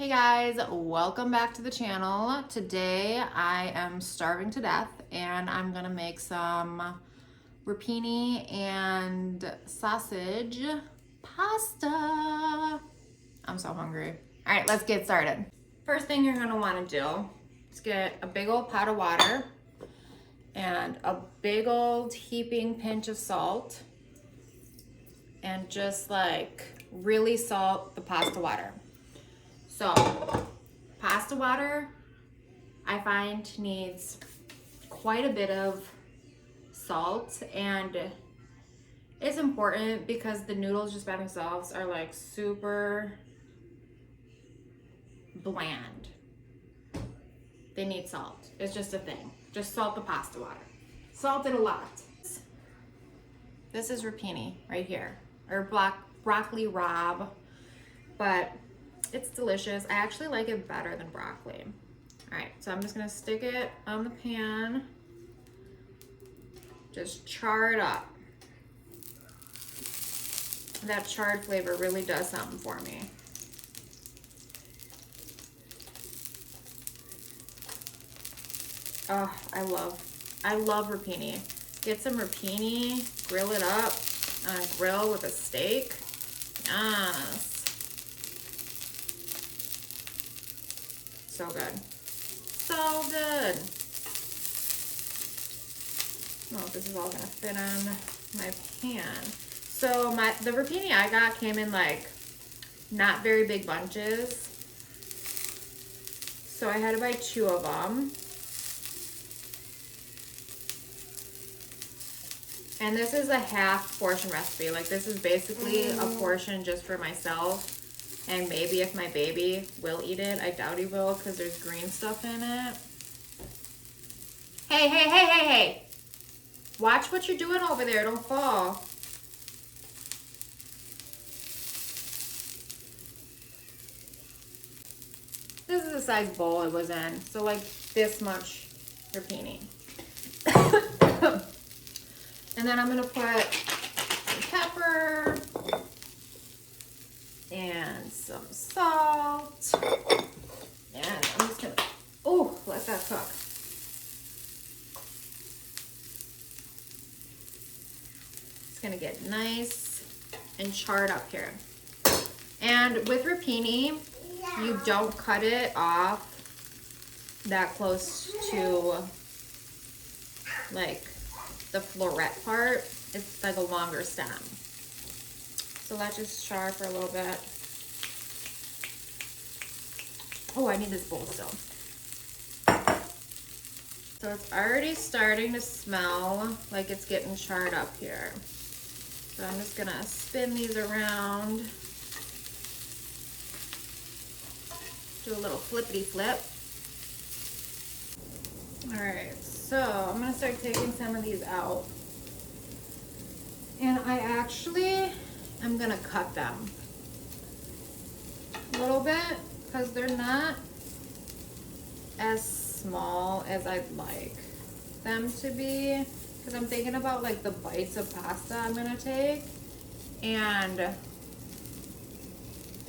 Hey guys, welcome back to the channel. Today I am starving to death and I'm gonna make some rapini and sausage pasta. I'm so hungry. All right, let's get started. First thing you're gonna wanna do is get a big old pot of water and a big old heaping pinch of salt and just like really salt the pasta water. So, pasta water, I find, needs quite a bit of salt, and it's important because the noodles just by themselves are like super bland. They need salt. It's just a thing. Just salt the pasta water. Salt it a lot. This is rapini right here, or broccoli rabe, but it's delicious. I actually like it better than broccoli. All right, so I'm just gonna stick it on the pan. Just char it up. That charred flavor really does something for me. Oh, I love rapini. Get some rapini, grill it up on a grill with a steak. Yes. So good. So good. Well, this is all gonna fit on my pan. So the rapini I got came in like not very big bunches. So I had to buy 2 of them. And this is a half portion recipe. Like this is basically a portion just for myself. And maybe if my baby will eat it. I doubt he will because there's green stuff in it. Hey, hey, hey, hey, hey. Watch what you're doing over there. Don't fall. This is the size bowl it was in. So like this much rapini. And then I'm going to put some pepper. And some salt. And I'm just gonna, let that cook. It's gonna get nice and charred up here. And with rapini, you don't cut it off that close to like the floret part. It's like a longer stem. So let's just char for a little bit. Oh, I need this bowl still. So it's already starting to smell like it's getting charred up here. So I'm just gonna spin these around. Do a little flippity flip. All right, so I'm gonna start taking some of these out. And I'm gonna cut them a little bit because they're not as small as I'd like them to be, because I'm thinking about like the bites of pasta I'm gonna take, and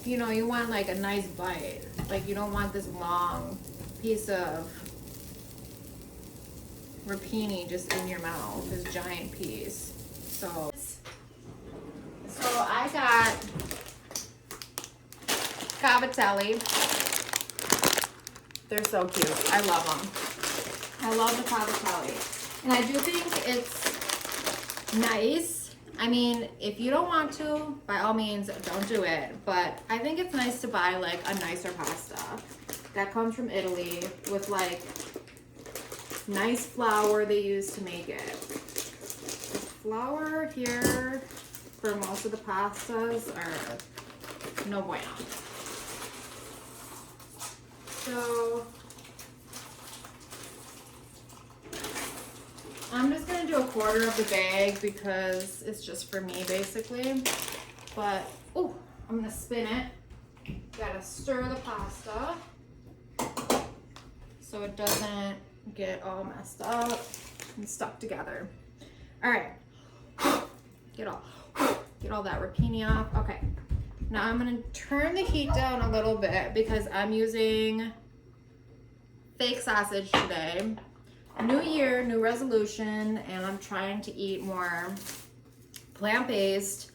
you know, you want like a nice bite. Like you don't want this long piece of rapini just in your mouth, this giant piece. So I got cavatelli. They're so cute. I love them. I love the cavatelli. And I do think it's nice. I mean, if you don't want to, by all means, don't do it. But I think it's nice to buy like a nicer pasta that comes from Italy with like nice flour they use to make it. The flour here for most of the pastas are no bueno. So I'm just gonna do a quarter of the bag because it's just for me basically. But I'm gonna spin it. Gotta stir the pasta so it doesn't get all messed up and stuck together. All right, get all that rapini off. Okay, Now I'm gonna turn the heat down a little bit because I'm using fake sausage today. New year, new resolution, and I'm trying to eat more plant-based,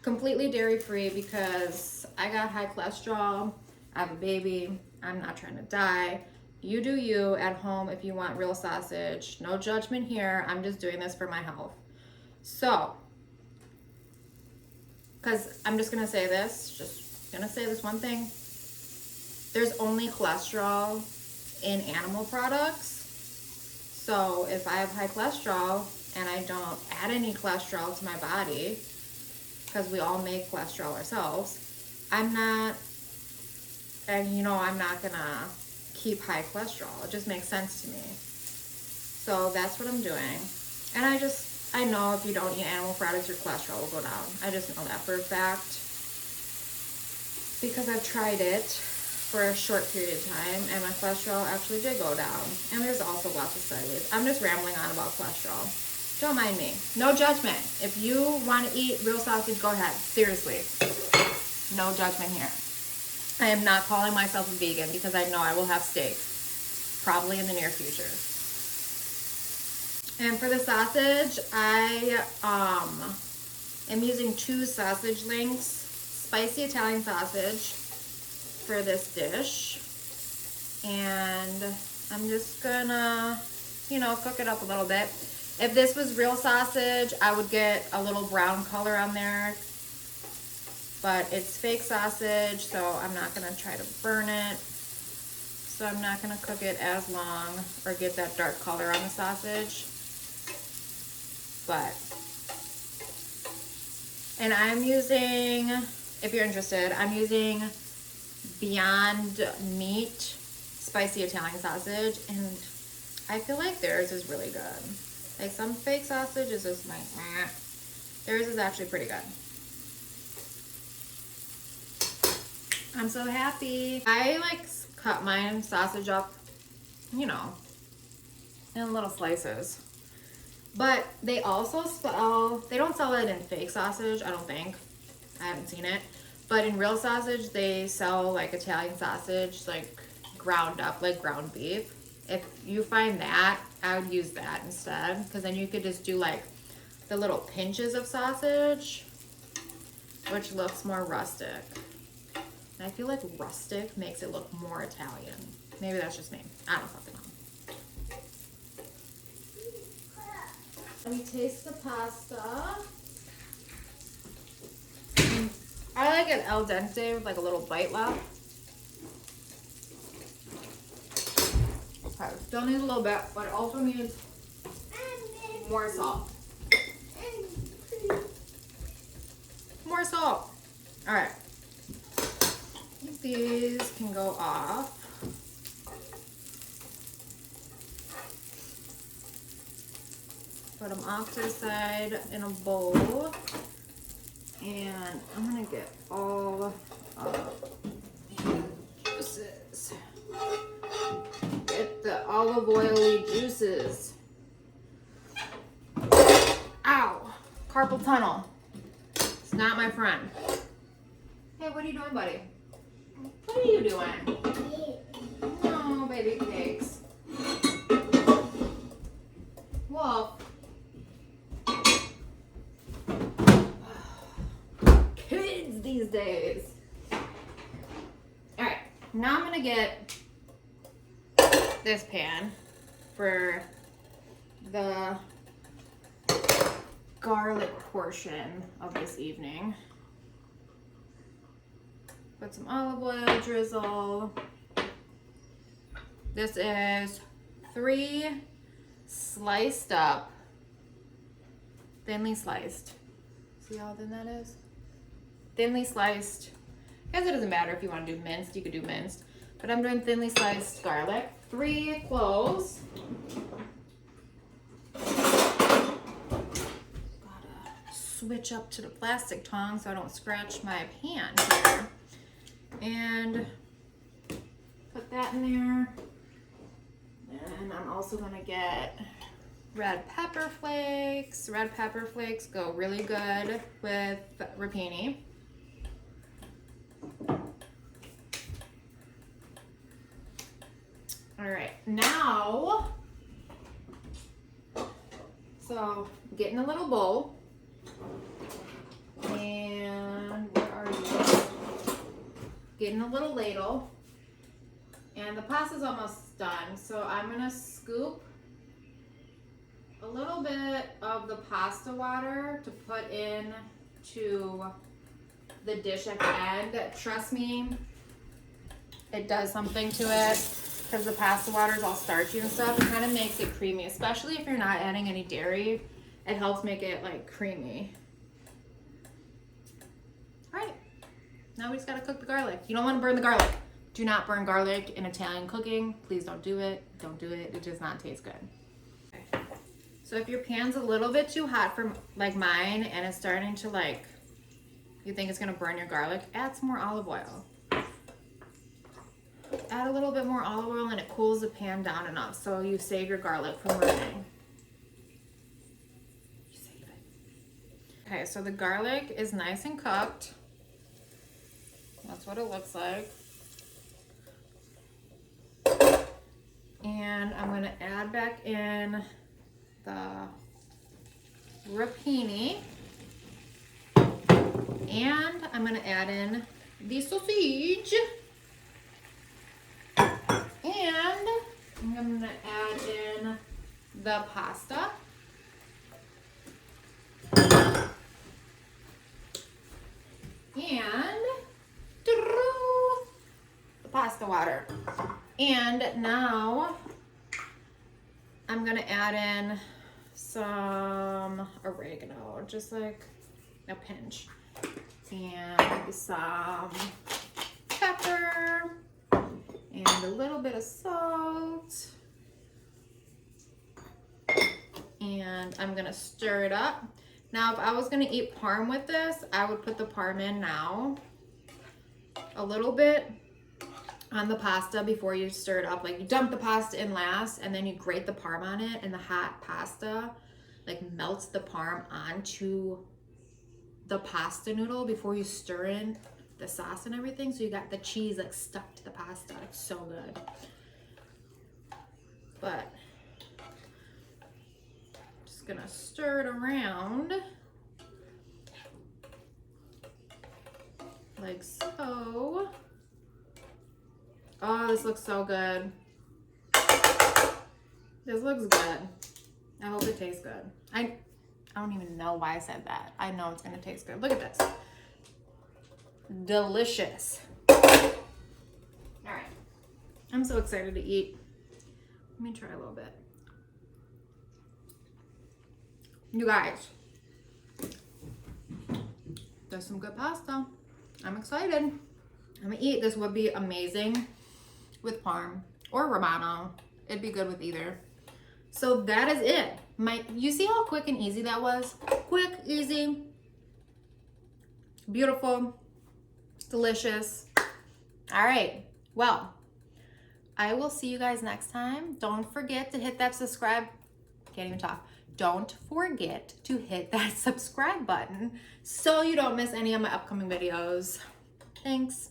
completely dairy-free because I got high cholesterol, I have a baby, I'm not trying to die. You do you at home if you want real sausage. No judgment here, I'm just doing this for my health. So, because I'm just gonna say this, one thing. There's only cholesterol in animal products. So if I have high cholesterol and I don't add any cholesterol to my body, because we all make cholesterol ourselves, I'm not gonna keep high cholesterol. It just makes sense to me. So that's what I'm doing. And I know if you don't eat animal products, your cholesterol will go down. I just know that for a fact because I've tried it for a short period of time and my cholesterol actually did go down. And there's also lots of studies. I'm just rambling on about cholesterol. Don't mind me. No judgment. If you want to eat real sausage, go ahead. Seriously. No judgment here. I am not calling myself a vegan because I know I will have steak probably in the near future. And for the sausage, I am using 2 sausage links, spicy Italian sausage for this dish. And I'm just gonna, cook it up a little bit. If this was real sausage, I would get a little brown color on there. But it's fake sausage, so I'm not gonna try to burn it. So I'm not gonna cook it as long or get that dark color on the sausage. And I'm using, if you're interested, I'm using Beyond Meat spicy Italian sausage, and I feel like theirs is really good. Like some fake sausage is just like, meh. Theirs is actually pretty good. I'm so happy. I cut my sausage up, in little slices. But they also they don't sell it in fake sausage, I don't think. I haven't seen it. But in real sausage, they sell Italian sausage, ground up, like ground beef. If you find that, I would use that instead. Because then you could just do the little pinches of sausage, which looks more rustic. And I feel like rustic makes it look more Italian. Maybe that's just me. I don't fucking know. Let me taste the pasta. I like it al dente with a little bite left. Okay, still needs a little bit, but it also needs more salt. More salt. All right. These can go off. Put them off to the side in a bowl. And I'm gonna get all the juices. Get the olive oily juices. Ow! Carpal tunnel. It's not my friend. Hey, what are you doing, buddy? What are you doing? No, baby cakes. Wolf. Kids these days. All right, now I'm gonna get this pan for the garlic portion of this evening. Put some olive oil drizzle. This is 3 sliced up, thinly sliced. See how thin that is? Thinly sliced. I guess it doesn't matter if you want to do minced, you could do minced. But I'm doing thinly sliced garlic. 3 cloves. Gotta switch up to the plastic tongs so I don't scratch my pan here. And put that in there. And I'm also gonna get red pepper flakes. Red pepper flakes go really good with rapini. All right, now, so get in a little bowl. And where are you? Get in a little ladle. And the pasta's almost done, so I'm gonna scoop a little bit of the pasta water to put in to the dish at the end. Trust me, it does something to it because the pasta water is all starchy and stuff. It kind of makes it creamy, especially if you're not adding any dairy. It helps make it like creamy. All right, now we just gotta cook the garlic. You don't want to burn the garlic. Do not burn garlic in Italian cooking. Please don't do it. Don't do it. It does not taste good. Okay. So if your pan's a little bit too hot for like mine and it's starting to like, you think it's gonna burn your garlic, add some more olive oil. Add a little bit more olive oil and it cools the pan down enough so you save your garlic from burning. You save it. Okay, so the garlic is nice and cooked. That's what it looks like. And I'm gonna add back in the rapini. And I'm gonna add in the sausage. And I'm gonna add in the pasta. And the pasta water. And now I'm gonna add in some oregano, just like a pinch. And some pepper and a little bit of salt. And I'm gonna stir it up. Now, if I was gonna eat parm with this, I would put the parm in now. A little bit on the pasta before you stir it up. Like you dump the pasta in last and then you grate the parm on it, and the hot pasta like melts the parm onto the pasta noodle before you stir in the sauce and everything. So you got the cheese like stuck to the pasta. It's so good. But just gonna stir it around like so. Oh, this looks so good. This looks good. I hope it tastes good. I don't even know why I said that. I know it's gonna taste good. Look at this. Delicious. All right. I'm so excited to eat. Let me try a little bit. You guys, there's some good pasta. I'm excited. I'm gonna eat. This would be amazing with parm or romano. It'd be good with either. So that is it. You see how quick and easy that was? Quick, easy, beautiful, delicious. All right, well, I will see you guys next time. Don't forget to hit that subscribe, can't even talk. Don't forget to hit that subscribe button so you don't miss any of my upcoming videos. Thanks.